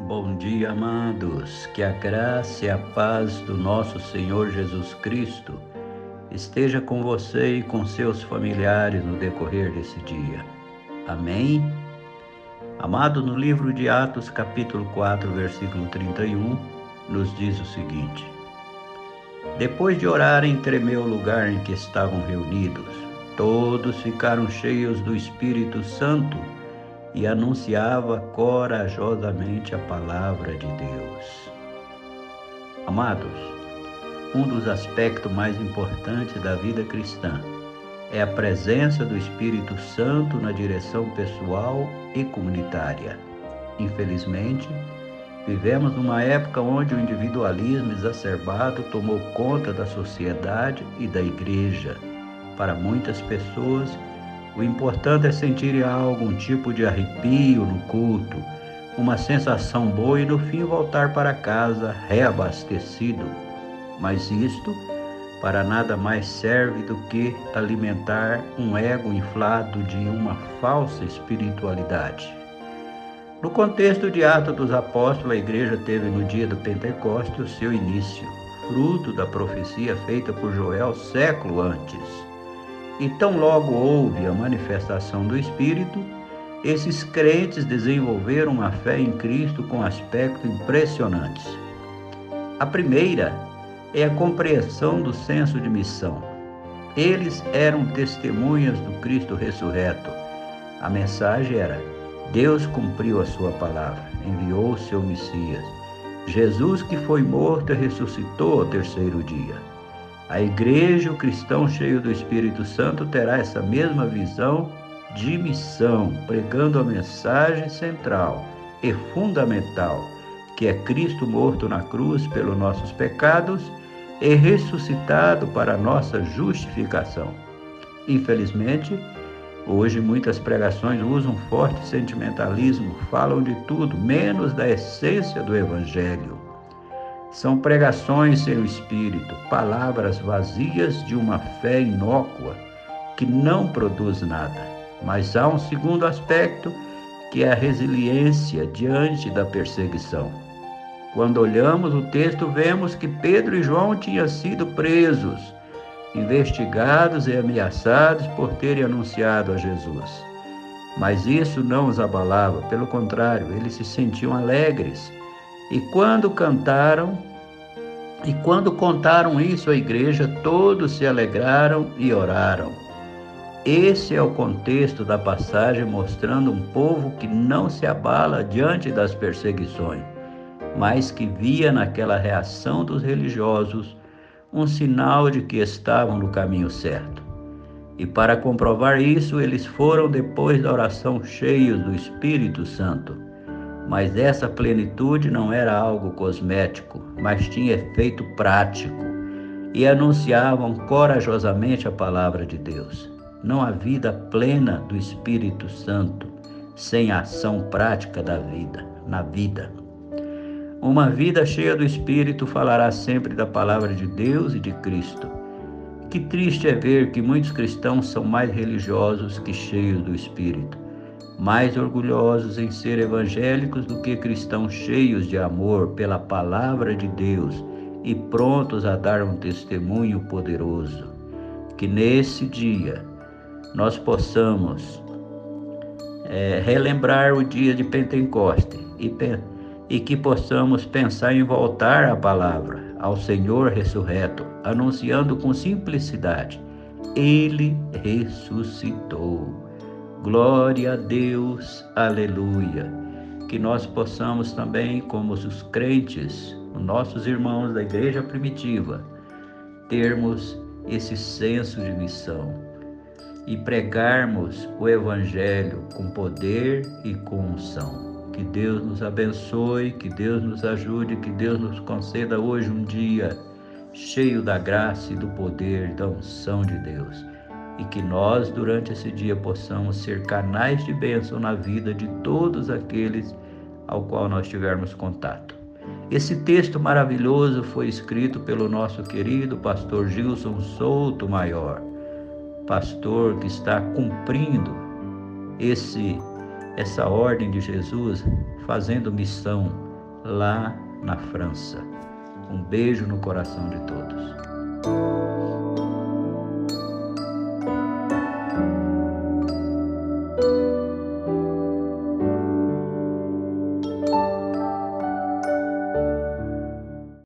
Bom dia, amados. Que a graça e a paz do nosso Senhor Jesus Cristo esteja com você e com seus familiares no decorrer desse dia. Amém? Amado, no livro de Atos, capítulo 4, versículo 31, nos diz o seguinte: Depois de orarem, tremeu o lugar em que estavam reunidos. Todos ficaram cheios do Espírito Santo e anunciava corajosamente a palavra de Deus. Amados, um dos aspectos mais importantes da vida cristã é a presença do Espírito Santo na direção pessoal e comunitária. Infelizmente, vivemos numa época onde o individualismo exacerbado tomou conta da sociedade e da igreja. Para muitas pessoas, o importante é sentir algum tipo de arrepio no culto, uma sensação boa e no fim voltar para casa reabastecido. Mas isto para nada mais serve do que alimentar um ego inflado de uma falsa espiritualidade. No contexto de Atos dos Apóstolos, a igreja teve no dia do Pentecostes o seu início, fruto da profecia feita por Joel século antes. E tão logo houve a manifestação do Espírito, esses crentes desenvolveram uma fé em Cristo com aspectos impressionantes. A primeira é a compreensão do senso de missão. Eles eram testemunhas do Cristo ressurreto. A mensagem era: Deus cumpriu a sua palavra, enviou o seu Messias. Jesus, que foi morto e ressuscitou ao terceiro dia. A igreja, o cristão cheio do Espírito Santo, terá essa mesma visão de missão, pregando a mensagem central e fundamental, que é Cristo morto na cruz pelos nossos pecados e ressuscitado para a nossa justificação. Infelizmente, hoje muitas pregações usam forte sentimentalismo, falam de tudo, menos da essência do Evangelho. São pregações sem o Espírito, palavras vazias de uma fé inócua que não produz nada. Mas há um segundo aspecto, que é a resiliência diante da perseguição. Quando olhamos o texto, vemos que Pedro e João tinham sido presos, investigados e ameaçados por terem anunciado a Jesus. Mas isso não os abalava, pelo contrário, eles se sentiam alegres. E quando contaram isso à igreja, todos se alegraram e oraram. Esse é o contexto da passagem, mostrando um povo que não se abala diante das perseguições, mas que via naquela reação dos religiosos um sinal de que estavam no caminho certo. E para comprovar isso, eles foram, depois da oração, cheios do Espírito Santo. Mas essa plenitude não era algo cosmético, mas tinha efeito prático, e anunciavam corajosamente a palavra de Deus. Não há vida plena do Espírito Santo sem a ação prática na vida. Uma vida cheia do Espírito falará sempre da palavra de Deus e de Cristo. Que triste é ver que muitos cristãos são mais religiosos que cheios do Espírito, mais orgulhosos em ser evangélicos do que cristãos cheios de amor pela palavra de Deus e prontos a dar um testemunho poderoso. Que nesse dia nós possamos relembrar o dia de Pentecostes e que possamos pensar em voltar à palavra, ao Senhor ressurreto, anunciando com simplicidade: Ele ressuscitou. Glória a Deus, aleluia. Que nós possamos também, como os crentes, os nossos irmãos da igreja primitiva, termos esse senso de missão e pregarmos o Evangelho com poder e com unção. Que Deus nos abençoe, que Deus nos ajude, que Deus nos conceda hoje um dia cheio da graça e do poder da unção de Deus. E que nós, durante esse dia, possamos ser canais de bênção na vida de todos aqueles ao qual nós tivermos contato. Esse texto maravilhoso foi escrito pelo nosso querido pastor Gilson Souto Maior, pastor que está cumprindo essa ordem de Jesus, fazendo missão lá na França. Um beijo no coração de todos.